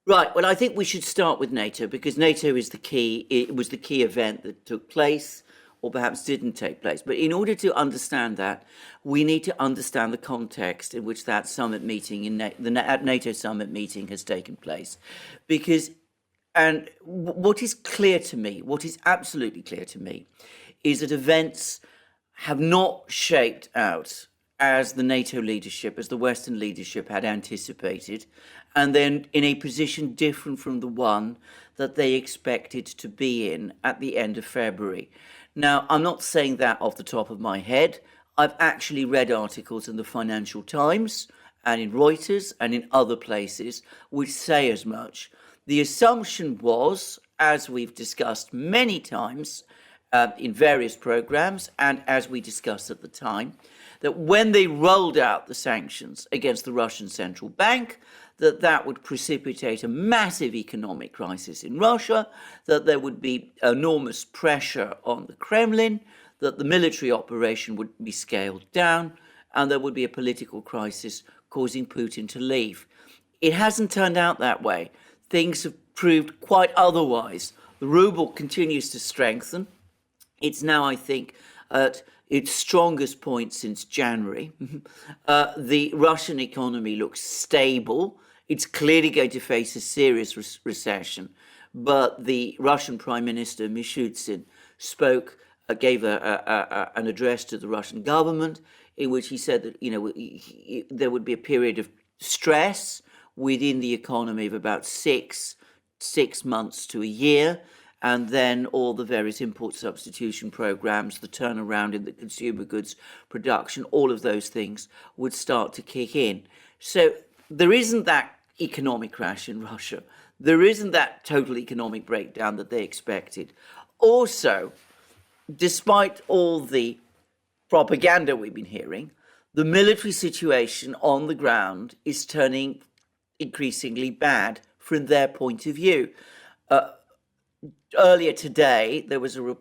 Right. Well, I think we should start with NATO because NATO is the key. It was the key event that took place, or perhaps didn't take place. But in order to understand that, we need to understand the context in which that summit meeting, the NATO summit meeting, has taken place, because what is clear to me, what is absolutely clear to me, is that events have not shaped out as the NATO leadership, as the Western leadership had anticipated, and then in a position different from the one that they expected to be in at the end of February. Now, I'm not saying that off the top of my head. I've actually read articles in the Financial Times and in Reuters and in other places which say as much. The assumption was, as we've discussed many times in various programs and as we discussed at the time, that when they rolled out the sanctions against the Russian central bank, that would precipitate a massive economic crisis in Russia, that there would be enormous pressure on the Kremlin, that the military operation would be scaled down, and there would be a political crisis causing Putin to leave. It hasn't turned out that way. Things have proved quite otherwise. The ruble continues to strengthen. It's now, I think, at its strongest point since January. The Russian economy looks stable. It's clearly going to face a serious recession. But the Russian Prime Minister, Mishustin, gave an address to the Russian government in which he said that there would be a period of stress within the economy of about six months to a year, and then all the various import substitution programs, the turnaround in the consumer goods production, all of those things would start to kick in. So there isn't that economic crash in Russia. There isn't that total economic breakdown that they expected. Also, despite all the propaganda we've been hearing, the military situation on the ground is turning increasingly bad from their point of view. Earlier today,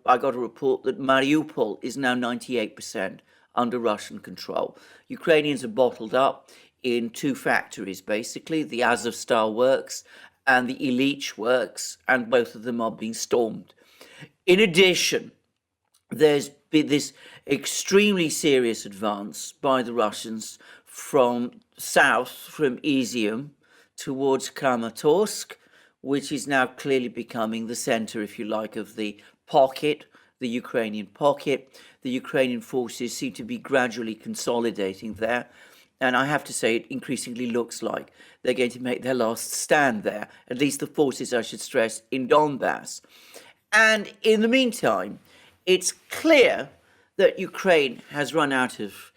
I got a report that Mariupol is now 98% under Russian control. Ukrainians are bottled up in two factories, basically, the Azovstal works and the Ilich works, and both of them are being stormed. In addition, there's been this extremely serious advance by the Russians from south, from Izium towards Kramatorsk, which is now clearly becoming the center, if you like, of the pocket, the Ukrainian pocket. The Ukrainian forces seem to be gradually consolidating there. And I have to say, it increasingly looks like they're going to make their last stand there, at least the forces, I should stress, in Donbass. And in the meantime, it's clear that Ukraine has run out of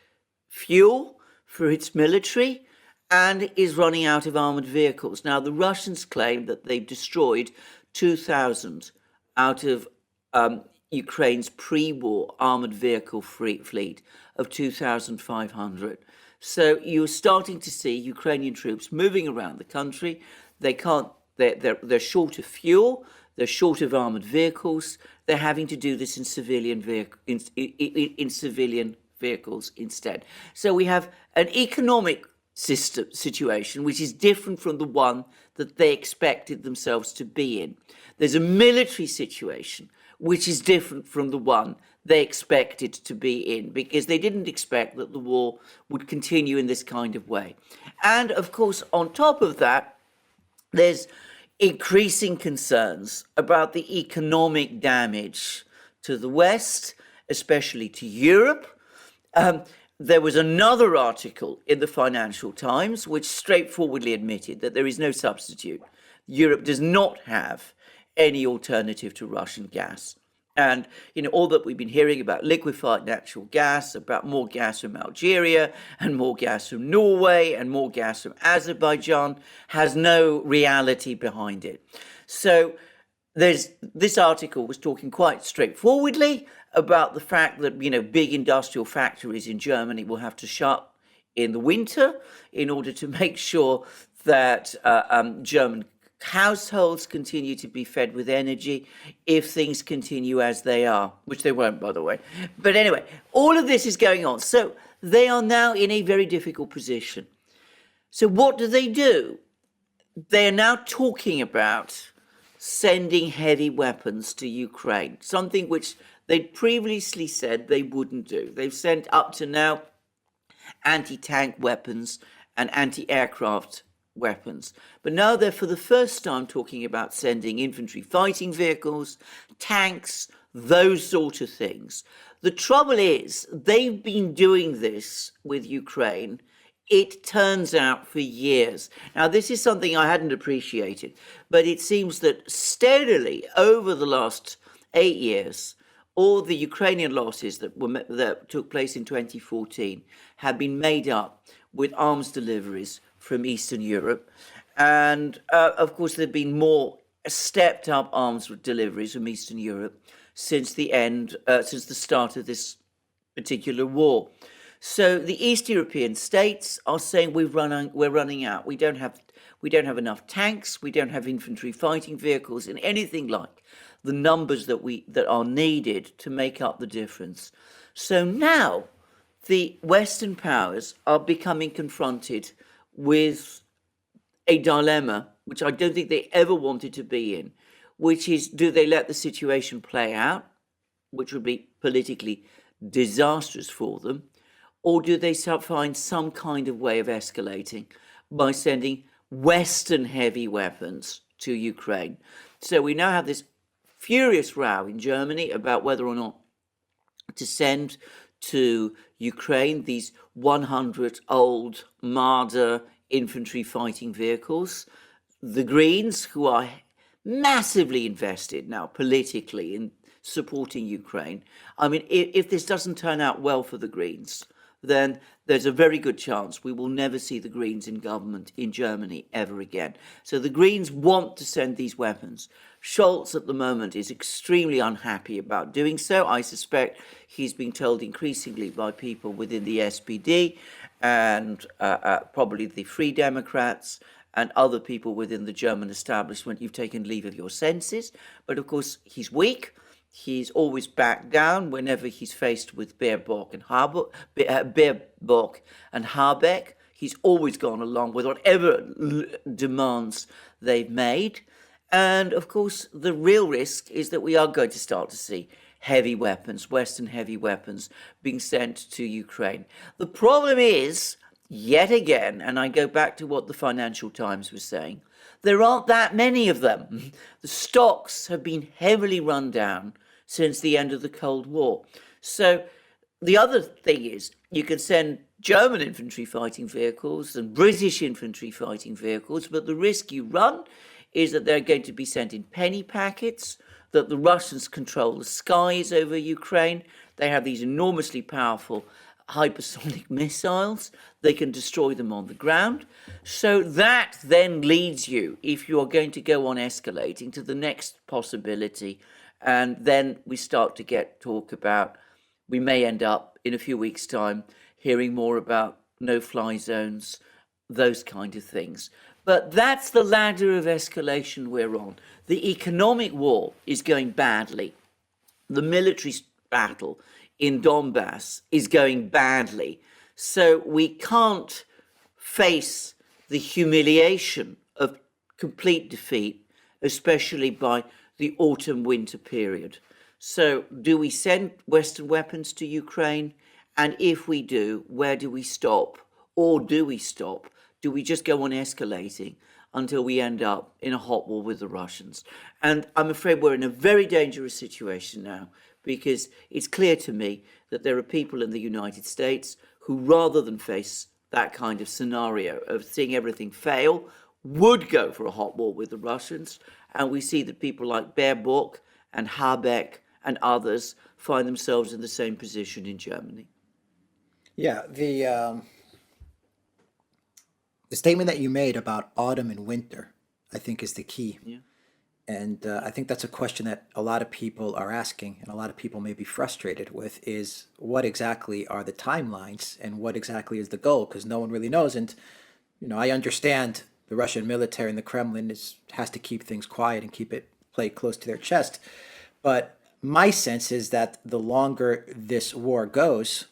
fuel for its military and is running out of armored vehicles. Now, the Russians claim that they've destroyed 2,000 out of Ukraine's pre-war armored vehicle fleet of 2,500. So you're starting to see Ukrainian troops moving around the country. They're short of fuel, they're short of armored vehicles. They're having to do this in civilian vehicles instead. So we have an economic situation which is different from the one that they expected themselves to be in. There's a military situation which is different from the one they expected to be in, because they didn't expect that the war would continue in this kind of way. And of course, on top of that, there's increasing concerns about the economic damage to the West, especially to Europe. There was another article in the Financial Times which straightforwardly admitted that there is no substitute. Europe does not have any alternative to Russian gas. And, all that we've been hearing about liquefied natural gas, about more gas from Algeria and more gas from Norway and more gas from Azerbaijan has no reality behind it. So this article was talking quite straightforwardly about the fact that, big industrial factories in Germany will have to shut in the winter in order to make sure that German households continue to be fed with energy if things continue as they are, which they won't, by the way. But anyway, all of this is going on. So they are now in a very difficult position. So what do? they're now talking about sending heavy weapons to Ukraine, something which they'd previously said they wouldn't do. They've sent up to now anti-tank weapons and anti-aircraft weapons. But now they're for the first time talking about sending infantry fighting vehicles, tanks, those sort of things. The trouble is, they've been doing this with Ukraine, it turns out, for years. Now, this is something I hadn't appreciated, but it seems that steadily over the last 8 years, all the Ukrainian losses that took place in 2014 have been made up with arms deliveries from Eastern Europe. And of course, there have been more stepped up arms deliveries from Eastern Europe since since the start of this particular war. So the East European states are saying we're running out. We don't have enough tanks. We don't have infantry fighting vehicles, and anything like the numbers that are needed to make up the difference. So now the Western powers are becoming confronted with a dilemma which I don't think they ever wanted to be in, which is, do they let the situation play out, which would be politically disastrous for them, or do they find some kind of way of escalating by sending Western heavy weapons to Ukraine? So we now have this furious row in Germany about whether or not to send to Ukraine these 100 old Marder infantry fighting vehicles. The Greens, who are massively invested now politically in supporting Ukraine. I mean, if this doesn't turn out well for the Greens, then there's a very good chance we will never see the Greens in government in Germany ever again. So the Greens want to send these weapons. Scholz at the moment is extremely unhappy about doing so. I suspect he's being told increasingly by people within the SPD and probably the Free Democrats and other people within the German establishment, you've taken leave of your senses. But of course, he's weak. He's always backed down whenever he's faced with Baerbock and Habeck. He's always gone along with whatever demands they've made. And of course, the real risk is that we are going to start to see heavy weapons, Western heavy weapons, being sent to Ukraine. The problem is, yet again, and I go back to what the Financial Times was saying, there aren't that many of them. The stocks have been heavily run down since the end of the Cold War. So the other thing is, you can send German infantry fighting vehicles and British infantry fighting vehicles, but the risk you run is that they're going to be sent in penny packets, that the Russians control the skies over Ukraine. They have these enormously powerful hypersonic missiles. They can destroy them on the ground. So that then leads you, if you are going to go on escalating, to the next possibility. And then we start to get talk about, we may end up in a few weeks' time hearing more about no-fly zones, those kind of things. But that's the ladder of escalation we're on. The economic war is going badly. The military battle in Donbass is going badly. So we can't face the humiliation of complete defeat, especially by the autumn-winter period. So do we send Western weapons to Ukraine? And if we do, where do we stop? Or do we stop? Do we just go on escalating until we end up in a hot war with the Russians? And I'm afraid we're in a very dangerous situation now, because it's clear to me that there are people in the United States who, rather than face that kind of scenario of seeing everything fail, would go for a hot war with the Russians. And we see that people like Baerbock and Habeck and others find themselves in the same position in Germany. Yeah, the statement that you made about autumn and winter, I think, is the key. Yeah. And I think that's a question that a lot of people are asking, and a lot of people may be frustrated with, is what exactly are the timelines and what exactly is the goal? Because no one really knows. And, I understand the Russian military and the Kremlin has to keep things quiet and keep it played close to their chest. But my sense is that the longer this war goes,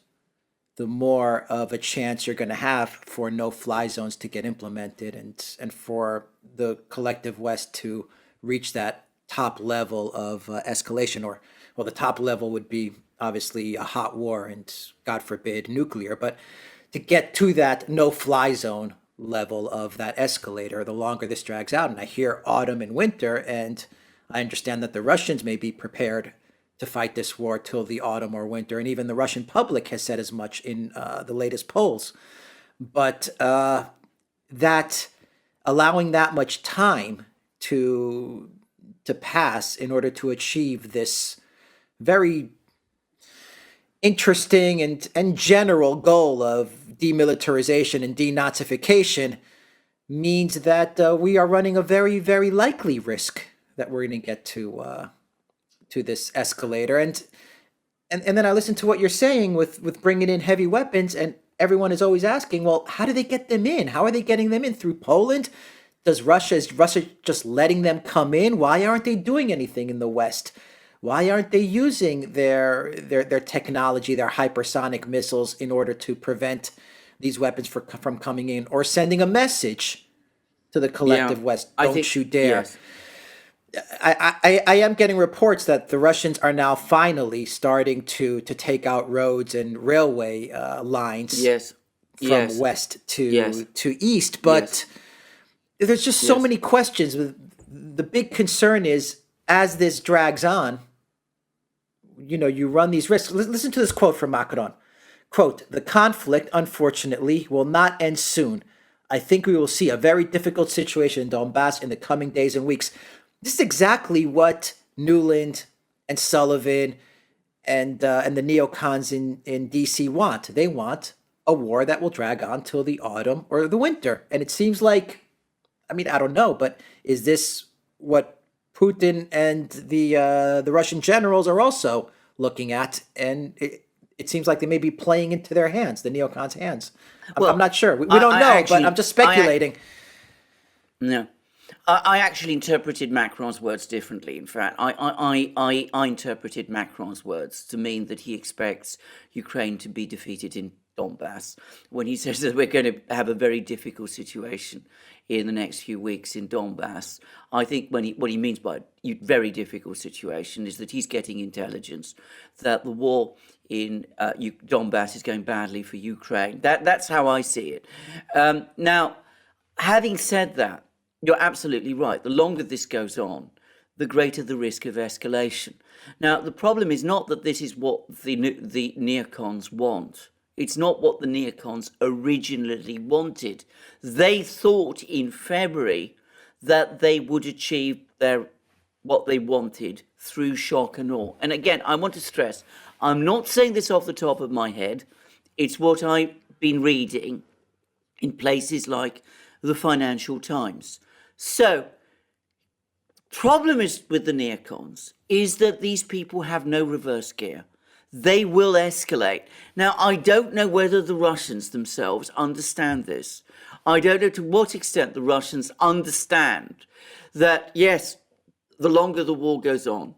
the more of a chance you're going to have for no-fly zones to get implemented and for the collective West to reach that top level of escalation. Or, well, the top level would be obviously a hot war and, God forbid, nuclear. But to get to that no-fly zone level of that escalator, the longer this drags out. And I hear autumn and winter, and I understand that the Russians may be prepared to fight this war till the autumn or winter, and even the Russian public has said as much in the latest polls. But that allowing that much time to pass in order to achieve this very interesting and general goal of demilitarization and denazification means that we are running a very, very likely risk that we're going to get to this escalator. And then I listen to what you're saying with bringing in heavy weapons, and everyone is always asking, well, how do they get them in? How are they getting them in? Through Poland? Is Russia just letting them come in? Why aren't they doing anything in the West? Why aren't they using their technology, their hypersonic missiles, in order to prevent these weapons from coming in, or sending a message to the collective West? Don't you dare. Yes. I am getting reports that the Russians are now finally starting to take out roads and railway lines from west to east, but there's just so many questions. The big concern is, as this drags on, you run these risks. Listen to this quote from Macron. Quote, "The conflict, unfortunately, will not end soon. I think we will see a very difficult situation in Donbass in the coming days and weeks." This is exactly what Newland and Sullivan and the neocons in DC want. They want a war that will drag on till the autumn or the winter. And it seems like, I mean, I don't know, but is this what Putin and the Russian generals are also looking at? And it seems like they may be playing into their hands, the neocons' hands. I'm not sure. We don't know, but I'm just speculating. No. I actually interpreted Macron's words differently. In fact, I interpreted Macron's words to mean that he expects Ukraine to be defeated in Donbass, when he says that we're going to have a very difficult situation in the next few weeks in Donbass. I think what he means by very difficult situation is that he's getting intelligence that the war in Donbass is going badly for Ukraine. That's how I see it. Now, having said that, you're absolutely right. The longer this goes on, the greater the risk of escalation. Now, the problem is not that this is what the neocons want. It's not what the neocons originally wanted. They thought in February that they would achieve what they wanted through shock and awe. And again, I want to stress, I'm not saying this off the top of my head. It's what I've been reading in places like the Financial Times. So, problem is with the neocons is that these people have no reverse gear. They will escalate. Now, I don't know whether the Russians themselves understand this. I don't know to what extent the Russians understand that, yes, the longer the war goes on,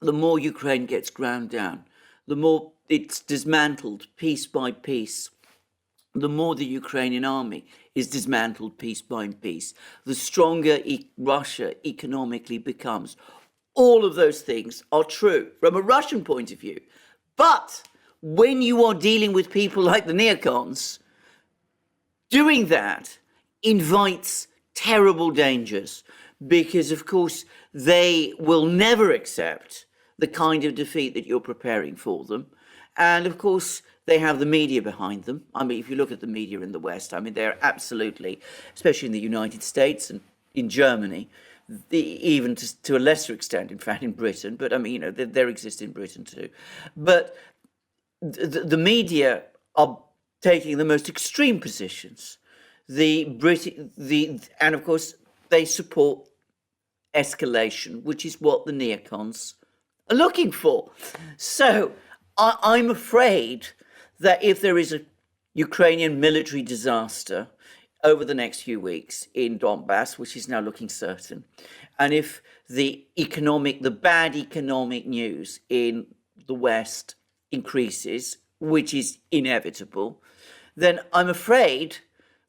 the more Ukraine gets ground down, the more it's dismantled piece by piece, the more the Ukrainian army is dismantled piece by piece, the stronger Russia economically becomes. All of those things are true from a Russian point of view. But when you are dealing with people like the neocons, doing that invites terrible dangers, because, of course, they will never accept the kind of defeat that you're preparing for them. And, of course, they have the media behind them. I mean, if you look at the media in the West, I mean, they're absolutely, especially in the United States and in Germany, even to a lesser extent, in fact, in Britain. But, I mean, they exist in Britain too. But the media are taking the most extreme positions. And, of course, they support escalation, which is what the neocons are looking for. So I'm afraid that if there is a Ukrainian military disaster over the next few weeks in Donbass, which is now looking certain, and if the bad economic news in the West increases, which is inevitable, then I'm afraid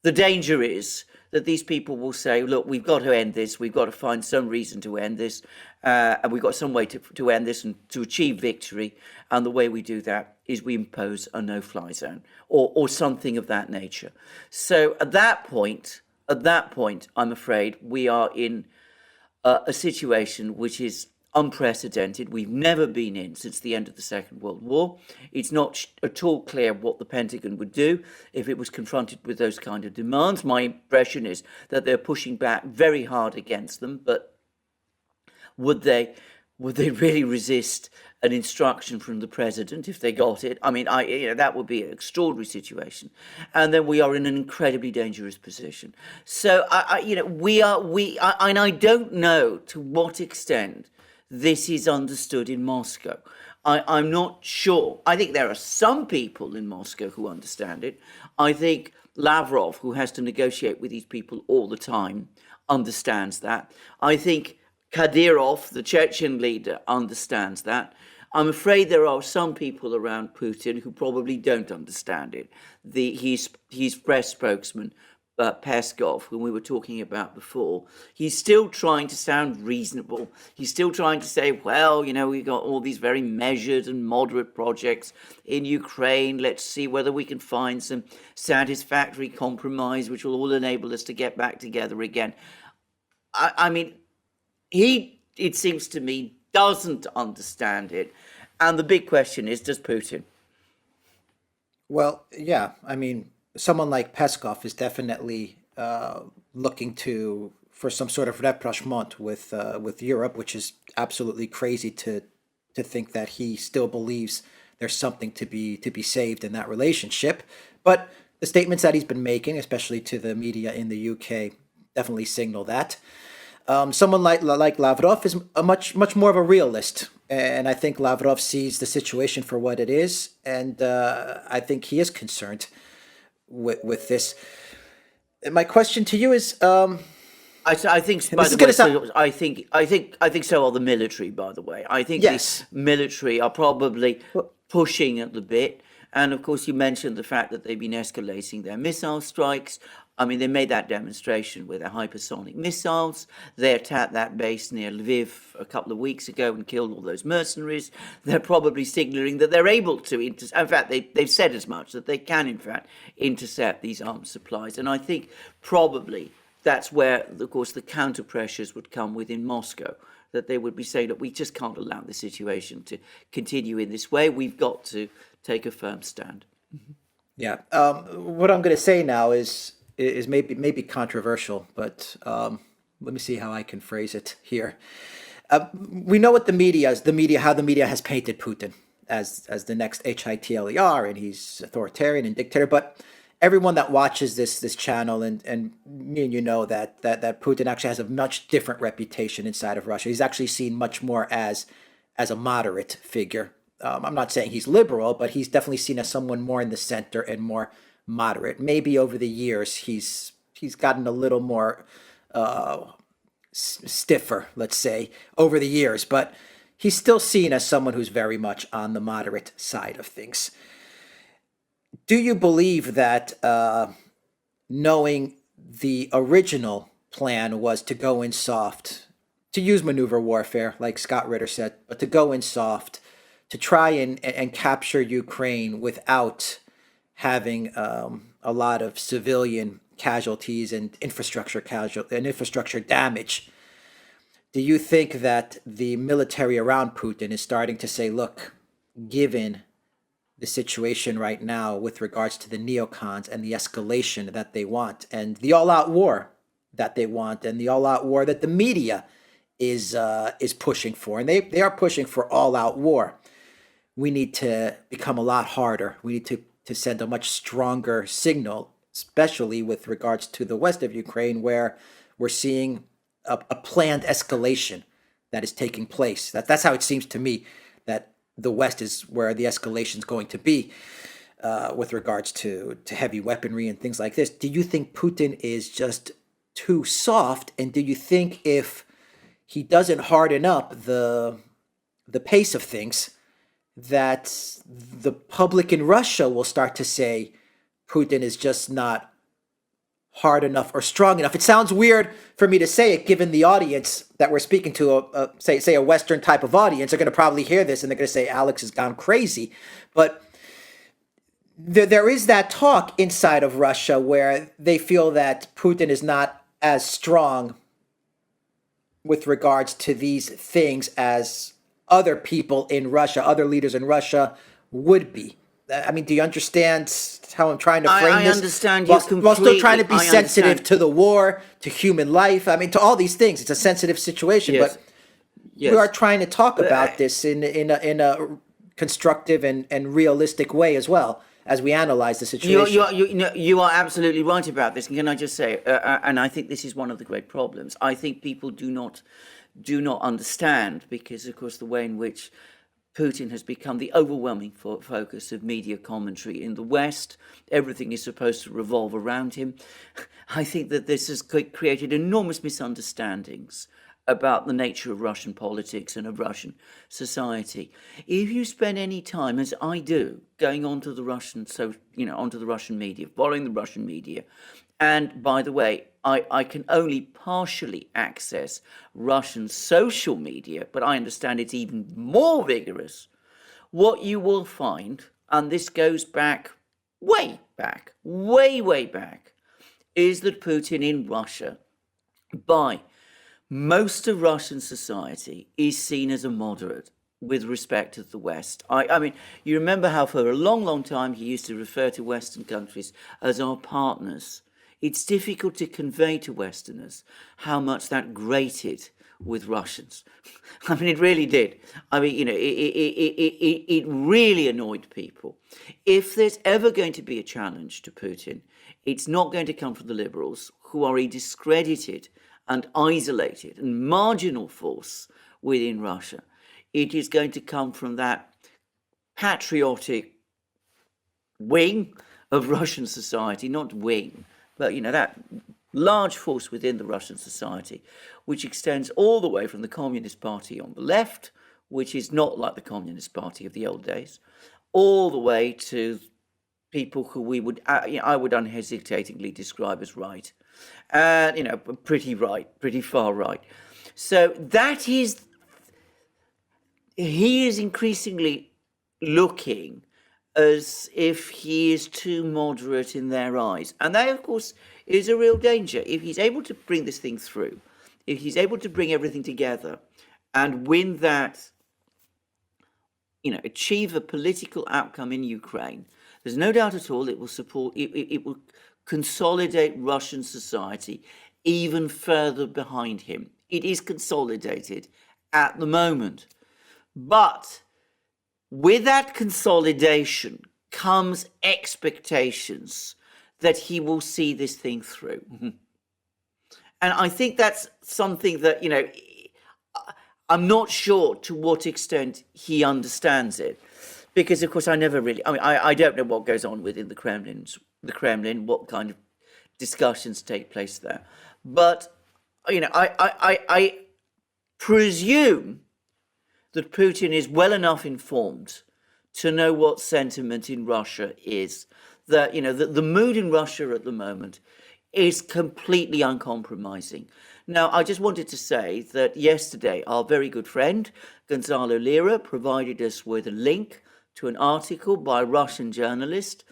the danger is that these people will say, look, we've got to end this. We've got to find some reason to end this. And we've got some way to end this and to achieve victory. And the way we do that is we impose a no-fly zone or something of that nature. So at that point, I'm afraid we are in a situation which is unprecedented. We've never been in since the end of the Second World War. It's not at all clear what the Pentagon would do if it was confronted with those kind of demands. My impression is that they're pushing back very hard against them, but would they really resist an instruction from the president if they got it? I mean, that would be an extraordinary situation, and then we are in an incredibly dangerous position. So, and I don't know to what extent this is understood in Moscow. I'm not sure. I think there are some people in Moscow who understand it. I think Lavrov, who has to negotiate with these people all the time, understands that. I think Kadyrov, the Chechen leader, understands that. I'm afraid there are some people around Putin who probably don't understand it. His press spokesman, Peskov, whom we were talking about before, he's still trying to sound reasonable. He's still trying to say, well, we've got all these very measured and moderate projects in Ukraine. Let's see whether we can find some satisfactory compromise, which will all enable us to get back together again. I mean, it seems to me, doesn't understand it. And the big question is, does Putin? Well, yeah, I mean, someone like Peskov is definitely looking for some sort of rapprochement with Europe, which is absolutely crazy to think that he still believes there's something to be saved in that relationship. But the statements that he's been making, especially to the media in the UK, definitely signal that. Someone like Lavrov is a much more of a realist, and I think Lavrov sees the situation for what it is, and I think he is concerned with this. My question to you is, I think, by the way, I think so are the military. By the way, I think yes, the military are probably pushing at the bit, and of course, you mentioned the fact that they've been escalating their missile strikes. I mean, they made that demonstration with their hypersonic missiles. They attacked that base near Lviv a couple of weeks ago and killed all those mercenaries. They're probably signaling that they're able to in fact, they've said as much, that they can, in fact, intercept these arms supplies. And I think probably that's where, of course, the counter pressures would come within Moscow, that they would be saying that we just can't allow the situation to continue in this way. We've got to take a firm stand. Yeah. What I'm going to say now is maybe controversial, but let me see how I can phrase it here. We know what how the media has painted Putin as the next Hitler, and he's authoritarian and dictator. But everyone that watches this channel and me and know that Putin actually has a much different reputation inside of Russia. He's actually seen much more as a moderate figure. I'm not saying he's liberal, but he's definitely seen as someone more in the center and more moderate. Maybe over the years he's gotten a little more stiffer, let's say, over the years, but he's still seen as someone who's very much on the moderate side of things. Do you believe that knowing the original plan was to go in soft, to use maneuver warfare, like Scott Ritter said, but to go in soft, to try and capture Ukraine without having a lot of civilian casualties and infrastructure damage? Do you think that the military around Putin is starting to say, look, given the situation right now with regards to the neocons and the escalation that they want and the all-out war that they want and the all-out war that the media is pushing for, and they are pushing for all-out war, we need to become a lot harder. We need to send a much stronger signal, especially with regards to the west of Ukraine, where we're seeing a planned escalation that is taking place. That's how it seems to me, that the west is where the escalation is going to be with regards to heavy weaponry and things like this. Do you think Putin is just too soft? And do you think if he doesn't harden up the pace of things, that the public in Russia will start to say Putin is just not hard enough or strong enough. It sounds weird for me to say it, given the audience that we're speaking to, say a Western type of audience. They're going to probably hear this and they're going to say Alex has gone crazy. But there is that talk inside of Russia where they feel that Putin is not as strong with regards to these things as other people in Russia, other leaders in Russia would be. I mean, do you understand how I'm trying to frame I this? understand you while still completely. trying to be I sensitive understand. to the war, to human life. I mean, to all these things. It's a sensitive situation, Yes. but Yes. we are trying to talk about this in a constructive and realistic way as well as we analyze the situation. You are absolutely right about this. And can I just say, and I think this is one of the great problems. I think people do not understand, because, of course, the way in which Putin has become the overwhelming focus of media commentary in the West. Everything is supposed to revolve around him. I think that this has created enormous misunderstandings about the nature of Russian politics and of Russian society. If you spend any time, as I do, going onto the Russian, onto the Russian media, following the Russian media, and by the way, I can only partially access Russian social media, but I understand it's even more vigorous. What you will find, and this goes back, way back, is that Putin in Russia, by most of Russian society, is seen as a moderate with respect to the West. I mean, you remember how for a long, long time he used to refer to Western countries as our partners. It's difficult to convey to Westerners how much that grated with Russians. I mean, it really did. I mean, it really annoyed people. If there's ever going to be a challenge to Putin, it's not going to come from the liberals, who are a discredited and isolated and marginal force within Russia. It is going to come from that patriotic wing of Russian society, not wing, but, that large force within the Russian society, which extends all the way from the Communist Party on the left, which is not like the Communist Party of the old days, all the way to people who I would unhesitatingly describe as right, and, pretty right, pretty far right. So he is increasingly looking as if he is too moderate in their eyes. And that, of course, is a real danger. If he's able to bring this thing through, if he's able to bring everything together and win that, achieve a political outcome in Ukraine, there's no doubt at all it will consolidate Russian society even further behind him. It is consolidated at the moment. But with that consolidation comes expectations that he will see this thing through. And I think that's something that, I'm not sure to what extent he understands it. Because, of course, I don't know what goes on within the Kremlin, what kind of discussions take place there. But, I presume that Putin is well enough informed to know what sentiment in Russia is. That, the mood in Russia at the moment is completely uncompromising. Now, I just wanted to say that yesterday, our very good friend, Gonzalo Lira, provided us with a link to an article by a Russian journalist,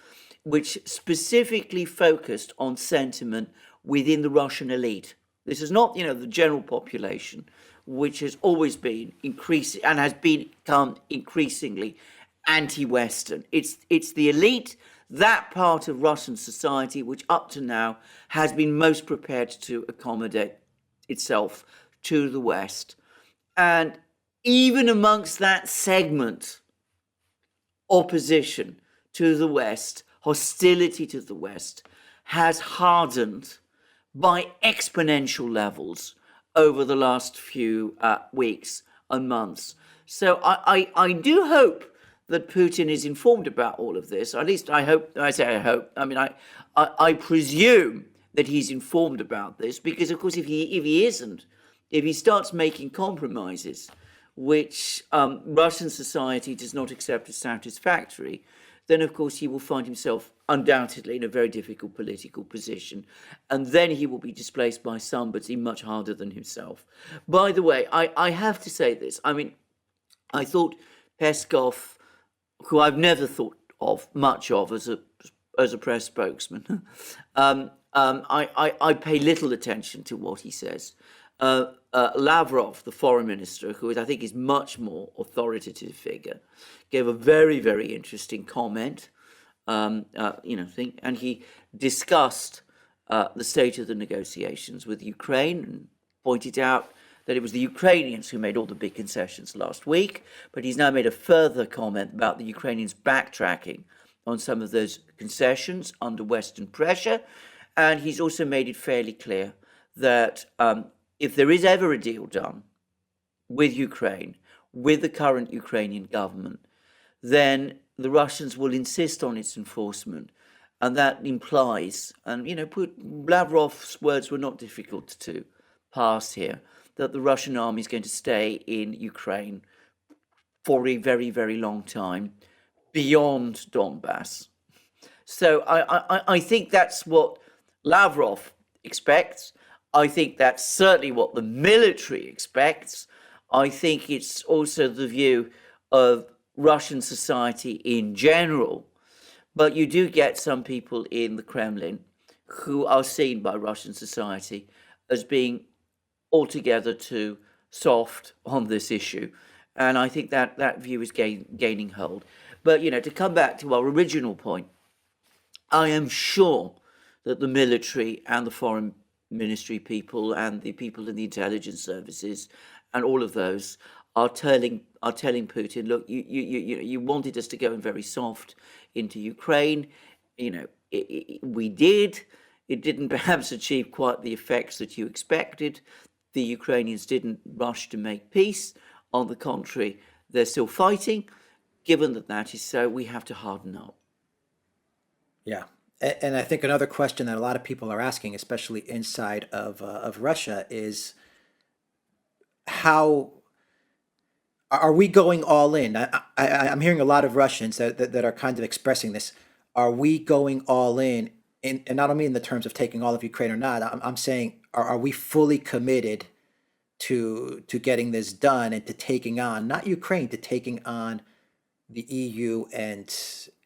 which specifically focused on sentiment within the Russian elite. This is not, the general population, which has always been increasing and has become increasingly anti-Western. It's the elite, that part of Russian society, which up to now has been most prepared to accommodate itself to the West. And even amongst that segment, opposition to the West, hostility to the West, has hardened by exponential levels over the last few weeks and months. So I do hope that Putin is informed about all of this. At least I hope. I say I hope. I mean, I presume that he's informed about this, because, of course, if he isn't, if he starts making compromises which Russian society does not accept as satisfactory, then of course he will find himself undoubtedly in a very difficult political position. And then he will be displaced by somebody much harder than himself. By the way, I have to say this. I mean, I thought Peskov, who I've never thought of much of as a press spokesman, I pay little attention to what he says. Lavrov, the foreign minister, who I think is much more authoritative figure, gave a very, very interesting comment. And he discussed the state of the negotiations with Ukraine and pointed out that it was the Ukrainians who made all the big concessions last week. But he's now made a further comment about the Ukrainians backtracking on some of those concessions under Western pressure. And he's also made it fairly clear that if there is ever a deal done with Ukraine, with the current Ukrainian government, then the Russians will insist on its enforcement. And that implies, and Lavrov's words were not difficult to pass here, that the Russian army is going to stay in Ukraine for a very, very long time, beyond Donbass. So I think that's what Lavrov expects. I think that's certainly what the military expects. I think it's also the view of Russian society in general. But you do get some people in the Kremlin who are seen by Russian society as being altogether too soft on this issue. And I think that view is gaining hold. But, to come back to our original point, I am sure that the military and the foreign ministry people and the people in the intelligence services and all of those are telling Putin, look, you wanted us to go in very soft into Ukraine. We did. It didn't perhaps achieve quite the effects that you expected. The Ukrainians didn't rush to make peace. On the contrary, they're still fighting. Given that is so, we have to harden up. Yeah. And I think another question that a lot of people are asking, especially inside of Russia, is how are we going all in? I'm hearing a lot of Russians that are kind of expressing this. Are we going all in? And I don't mean in the terms of taking all of Ukraine or not. I'm saying, are we fully committed to getting this done and to taking on, not Ukraine, to taking on the EU and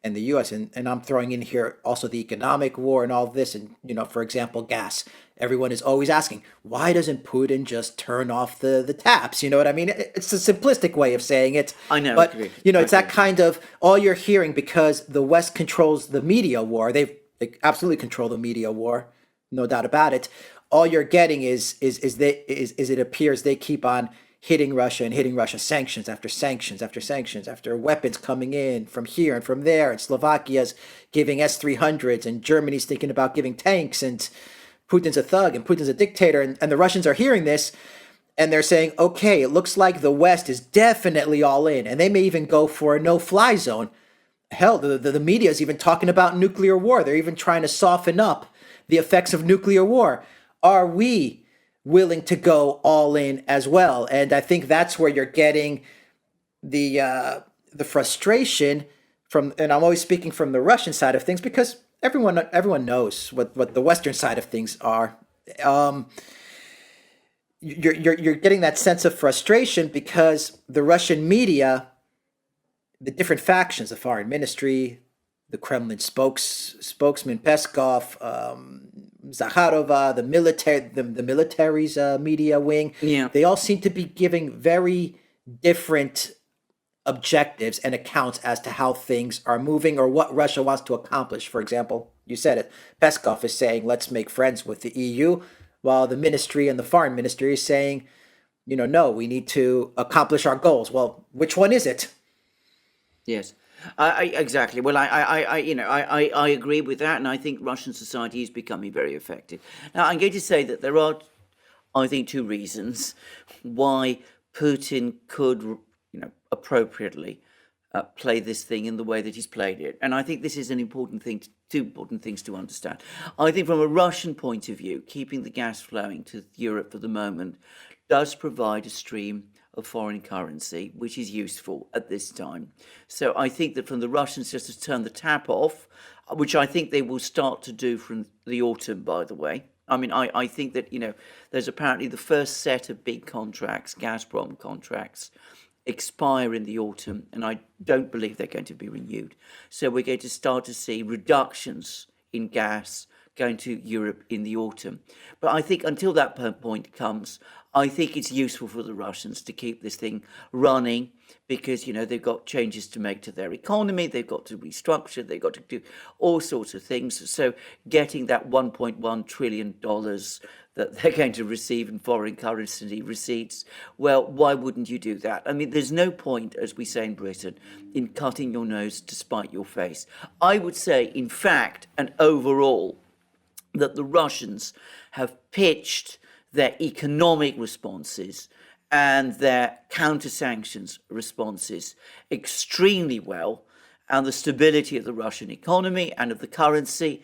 the US? And I'm throwing in here also the economic war and all this. And, for example, gas. Everyone is always asking, why doesn't Putin just turn off the taps? You know what I mean? It's a simplistic way of saying it. I know. But, it's that kind of, all you're hearing, because the West controls the media war. They absolutely control the media war, no doubt about it. All you're getting is it appears they keep on hitting Russia and hitting Russia, sanctions after sanctions after sanctions, after weapons coming in from here and from there, and Slovakia's giving S-300s, and Germany's thinking about giving tanks, and Putin's a thug and Putin's a dictator, and the Russians are hearing this, and they're saying, okay, it looks like the West is definitely all in, and they may even go for a no-fly zone. Hell, the media is even talking about nuclear war. They're even trying to soften up the effects of nuclear war. Are we willing to go all in as well? And I think that's where you're getting the frustration from, and I'm always speaking from the Russian side of things, because everyone knows what the Western side of things are. You're getting that sense of frustration because the Russian media, the different factions, the foreign ministry, the Kremlin spokesman Peskov, Zakharova, the military's media wing, they all seem to be giving very different objectives and accounts as to how things are moving or what Russia wants to accomplish. For example, you said it, Peskov is saying, let's make friends with the EU, while the ministry and the foreign ministry is saying, no, we need to accomplish our goals. Well, which one is it? Yes, exactly. Well, I agree with that, and I think Russian society is becoming very effective. Now, I'm going to say that there are, I think, two reasons why Putin could, appropriately play this thing in the way that he's played it, and I think this is an important thing. Two important things to understand. I think, from a Russian point of view, keeping the gas flowing to Europe for the moment does provide a stream of foreign currency, which is useful at this time. So I think that from the Russians just to turn the tap off, which I think they will start to do from the autumn, by the way. I mean, I think that, there's apparently the first set of big contracts, Gazprom contracts, expire in the autumn, and I don't believe they're going to be renewed. So we're going to start to see reductions in gas going to Europe in the autumn. But I think until that point comes, I think it's useful for the Russians to keep this thing running because, they've got changes to make to their economy, they've got to restructure, they've got to do all sorts of things. So getting that $1.1 trillion that they're going to receive in foreign currency receipts, well, why wouldn't you do that? I mean, there's no point, as we say in Britain, in cutting your nose to spite your face. I would say, in fact, and overall, that the Russians have pitched their economic responses and their counter-sanctions responses extremely well, and the stability of the Russian economy and of the currency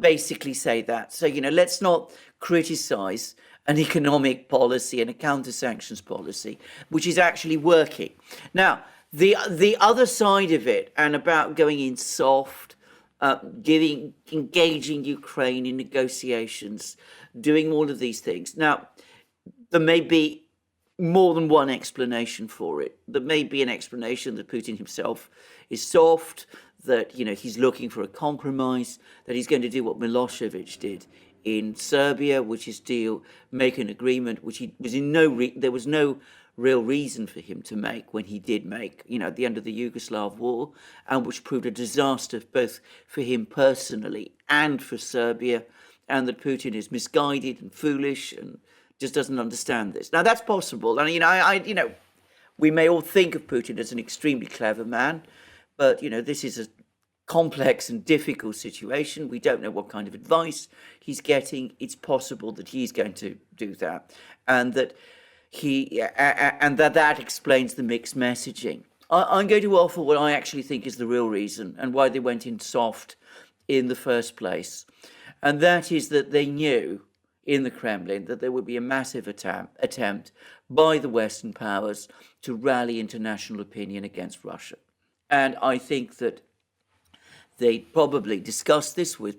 basically say that. So, let's not criticize an economic policy and a counter-sanctions policy, which is actually working. Now, the other side of it, and about going in soft, engaging Ukraine in negotiations, doing all of these things. Now, there may be more than one explanation for it. There may be an explanation that Putin himself is soft, that he's looking for a compromise, that he's going to do what Milosevic did in Serbia, which is make an agreement, which he was there was no real reason for him to make when he did make, at the end of the Yugoslav war, and which proved a disaster both for him personally and for Serbia, and that Putin is misguided and foolish and just doesn't understand this. Now, that's possible. And, we may all think of Putin as an extremely clever man, but, this is a complex and difficult situation. We don't know what kind of advice he's getting. It's possible that he's going to do that, and that that explains the mixed messaging. I'm going to offer what I actually think is the real reason and why they went in soft in the first place. And that is that they knew in the Kremlin that there would be a massive attempt by the Western powers to rally international opinion against Russia. And I think that they probably discussed this with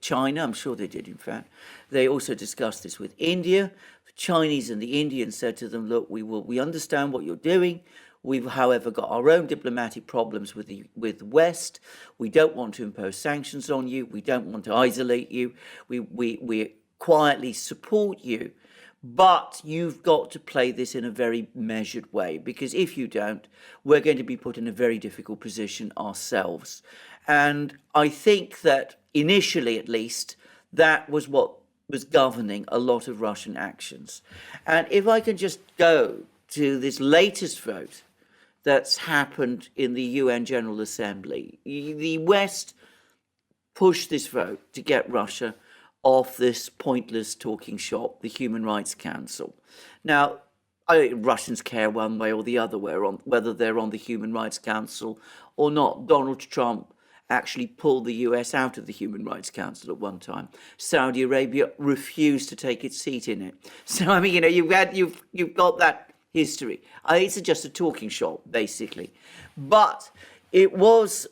China. I'm sure they did, in fact. They also discussed this with India. The Chinese and the Indians said to them, look, we understand what you're doing. We've, however, got our own diplomatic problems with the West. We don't want to impose sanctions on you. We don't want to isolate you. We quietly support you. But you've got to play this in a very measured way, because if you don't, we're going to be put in a very difficult position ourselves. And I think that initially, at least, that was what was governing a lot of Russian actions. And if I can just go to this latest vote that's happened in the UN General Assembly, the West pushed this vote to get Russia off this pointless talking shop, the Human Rights Council. Now, Russians care one way or the other whether they're on the Human Rights Council or not. Donald Trump actually pulled the US out of the Human Rights Council at one time. Saudi Arabia refused to take its seat in it. So, I mean, you've got that history. It's just a talking shop, basically. But it was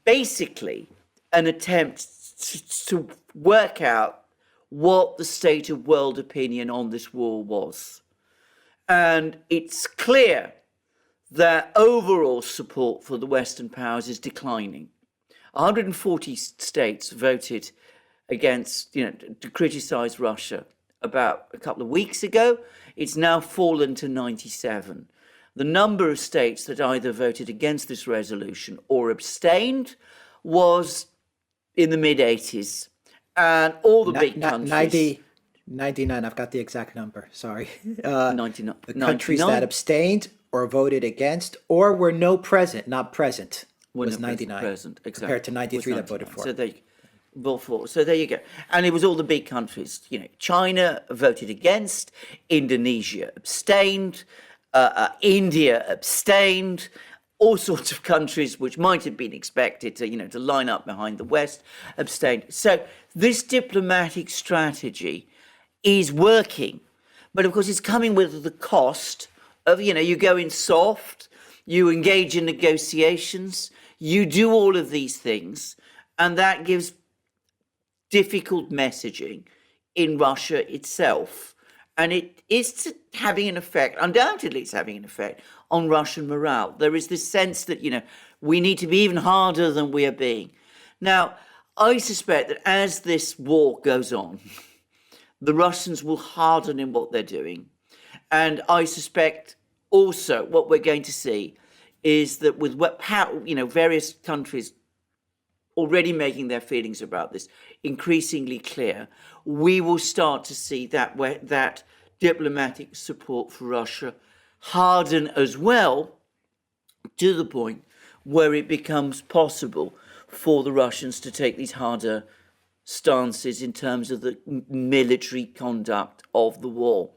basically an attempt to work out what the state of world opinion on this war was. And it's clear that overall support for the Western powers is declining. 140 states voted against, to criticize Russia about a couple of weeks ago. It's now fallen to 97. The number of states that either voted against this resolution or abstained was in the mid-80s. And all the big countries... 99, I've got the exact number, sorry. 99. The countries that abstained or voted against or were not present was 99. Present, exactly. Compared to 93 that voted for. So there you go. And it was all the big countries. China voted against, Indonesia abstained, India abstained, all sorts of countries which might have been expected to line up behind the West abstained. So this diplomatic strategy is working, but of course it's coming with the cost you go in soft, you engage in negotiations, you do all of these things, and that gives difficult messaging in Russia itself. And it is having an effect, undoubtedly it's having an effect on Russian morale. There is this sense that, we need to be even harder than we are being. Now, I suspect that as this war goes on, the Russians will harden in what they're doing. And I suspect also what we're going to see is that with various countries already making their feelings about this increasingly clear, we will start to see that diplomatic support for Russia harden as well, to the point where it becomes possible for the Russians to take these harder stances in terms of the military conduct of the war.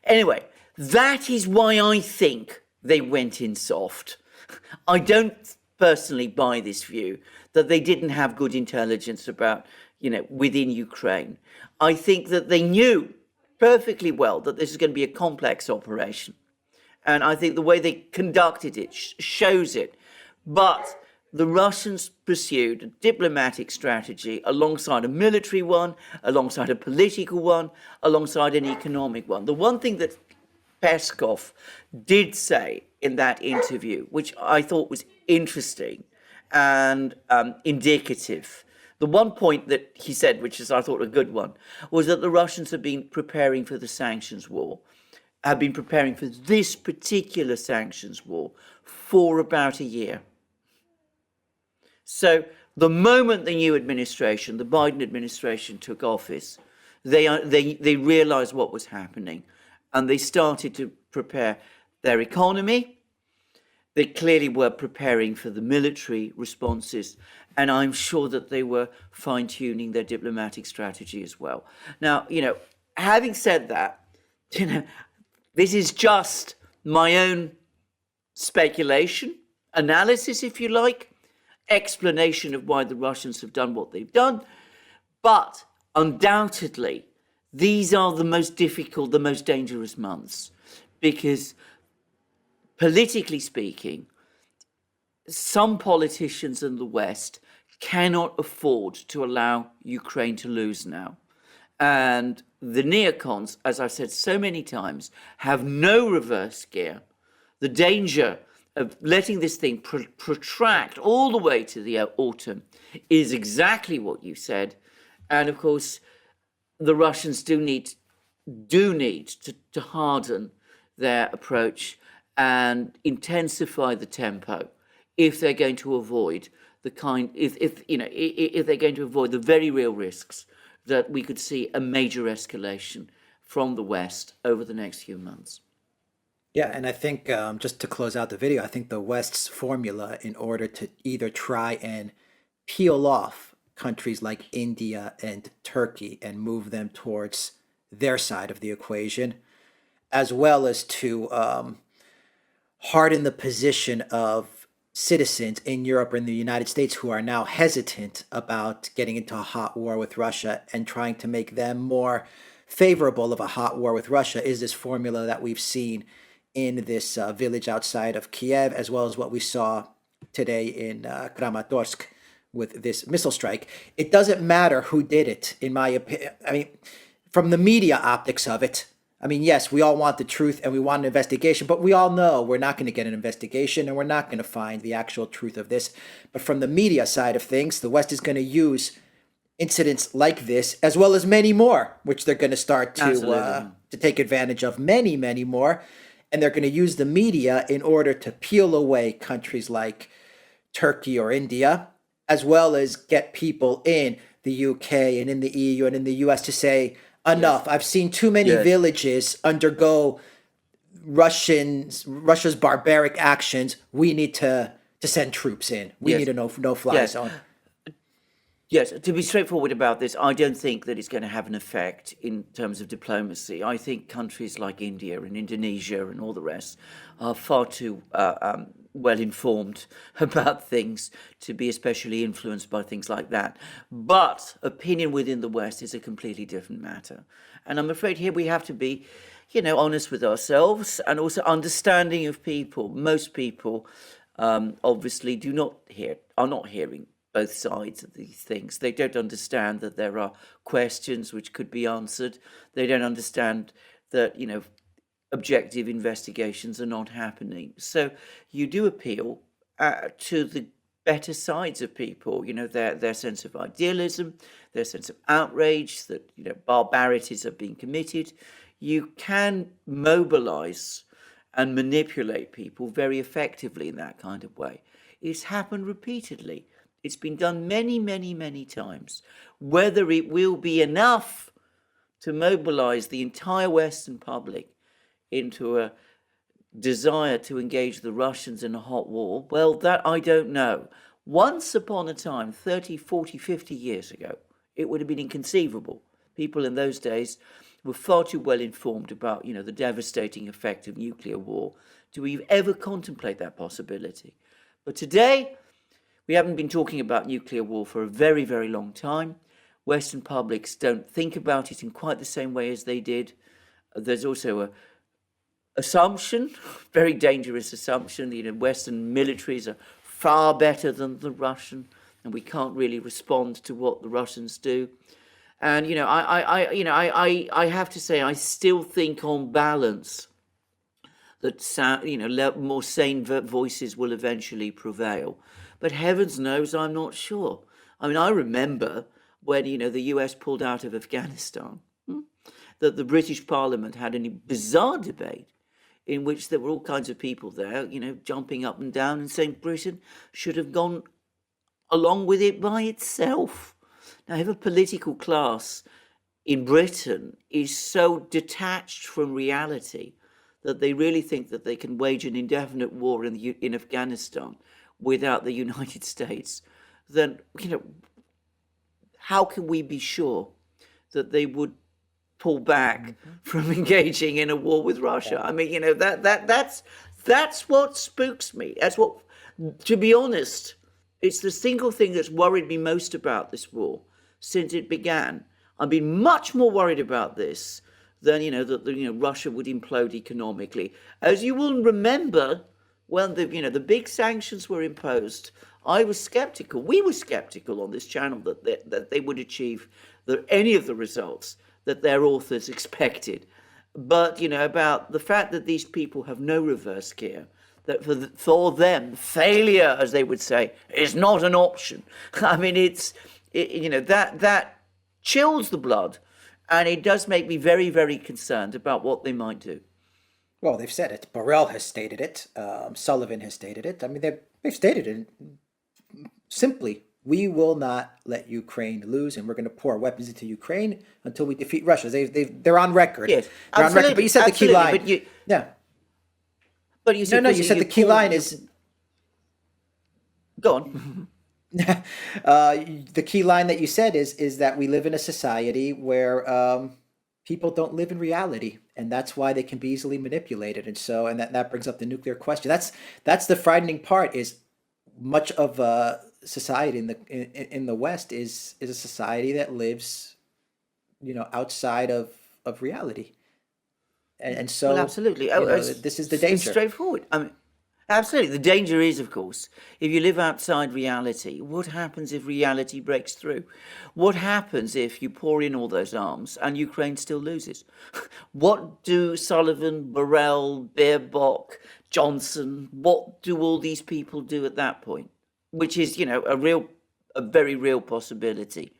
Anyway, that is why I think they went in soft. I don't personally buy this view that they didn't have good intelligence about, within Ukraine. I think that they knew perfectly well that this is going to be a complex operation. And I think the way they conducted it shows it. But the Russians pursued a diplomatic strategy alongside a military one, alongside a political one, alongside an economic one. The one thing that Peskov did say in that interview, which I thought was interesting and indicative, the one point that he said, which is I thought a good one, was that the Russians have been preparing for the sanctions war, have been preparing for this particular sanctions war for about a year. So the moment the new administration, the Biden administration, took office, they realized what was happening, and they started to prepare their economy. They clearly were preparing for the military responses, and I'm sure that they were fine-tuning their diplomatic strategy as well. Now, having said that, this is just my own speculation, analysis, if you like, explanation of why the Russians have done what they've done. But undoubtedly, these are the most difficult, the most dangerous months, because politically speaking, some politicians in the West cannot afford to allow Ukraine to lose now. And the neocons, as I've said so many times, have no reverse gear. The danger of letting this thing protract all the way to the autumn is exactly what you said. And of course, the Russians do need to harden their approach and intensify the tempo if they're going to avoid if they're going to avoid the very real risks that we could see a major escalation from the West over the next few months. Yeah, and I think just to close out the video, I think the West's formula in order to either try and peel off countries like India and Turkey and move them towards their side of the equation, as well as to harden the position of citizens in Europe or in the United States who are now hesitant about getting into a hot war with Russia and trying to make them more favorable of a hot war with Russia, is this formula that we've seen in this village outside of Kiev, as well as what we saw today in Kramatorsk with this missile strike. It doesn't matter who did it, in my opinion. I mean, from the media optics of it, I mean, yes, we all want the truth and we want an investigation, but we all know we're not going to get an investigation and we're not going to find the actual truth of this. But from the media side of things, the West is going to use incidents like this, as well as many more, which they're going to start to take advantage of, many, many more. And they're going to use the media in order to peel away countries like Turkey or India, as well as get people in the UK and in the EU and in the US to say, enough. Yes. I've seen too many villages undergo Russia's barbaric actions. We need to send troops in. We need a no-fly zone. Yes, to be straightforward about this, I don't think that it's going to have an effect in terms of diplomacy. I think countries like India and Indonesia and all the rest are far too well informed about things to be especially influenced by things like that. But opinion within the West is a completely different matter. And I'm afraid here we have to be honest with ourselves and also understanding of people. Most people obviously are not hearing both sides of these things. They don't understand that there are questions which could be answered. They don't understand that, objective investigations are not happening. So you do appeal to the better sides of people, their sense of idealism, their sense of outrage that, barbarities are being committed. You can mobilize and manipulate people very effectively in that kind of way. It's happened repeatedly. It's been done many, many, many times. Whether it will be enough to mobilize the entire Western public into a desire to engage the Russians in a hot war, well, that I don't know. Once upon a time, 30, 40, 50 years ago, it would have been inconceivable. People in those days were far too well informed about, the devastating effect of nuclear war to ever contemplate that possibility. But today, we haven't been talking about nuclear war for a very, very long time. Western publics don't think about it in quite the same way as they did. There's also a assumption, very dangerous assumption, Western militaries are far better than the Russian, and we can't really respond to what the Russians do. And I have to say, I still think on balance that more sane voices will eventually prevail. But heavens knows, I'm not sure. I mean, I remember when the US pulled out of Afghanistan, that the British Parliament had a bizarre debate in which there were all kinds of people there, jumping up and down and saying Britain should have gone along with it by itself. Now, if a political class in Britain is so detached from reality that they really think that they can wage an indefinite war in Afghanistan without the United States, then, how can we be sure that they would pull back from engaging in a war with Russia? I mean, that's what spooks me. That's what, to be honest, it's the single thing that's worried me most about this war since it began. I've been much more worried about this than, that Russia would implode economically. As you will remember, when the big sanctions were imposed, I was skeptical. We were skeptical on this channel that they would achieve any of the results that their authors expected. But, about the fact that these people have no reverse gear, that for them, failure, as they would say, is not an option. I mean, that chills the blood, and it does make me very, very concerned about what they might do. Well, they've said it. Borrell has stated it. Sullivan has stated it. I mean, they've stated it simply. We will not let Ukraine lose, and we're going to pour weapons into Ukraine until we defeat Russia. They're on record. Yes, they're on record. But you said the key line. But you said, no. You said the key line is. Go on. The key line that you said is that we live in a society where people don't live in reality, and that's why they can be easily manipulated. And that brings up the nuclear question. That's the frightening part. Is much of society in the West is a society that lives, outside of reality, and so well, absolutely. This is the danger. It's straightforward. I mean, absolutely. The danger is, of course, if you live outside reality, what happens if reality breaks through? What happens if you pour in all those arms and Ukraine still loses? What do Sullivan, Borrell, Baerbock, Johnson, what do all these people do at that point? Which is, a very real possibility.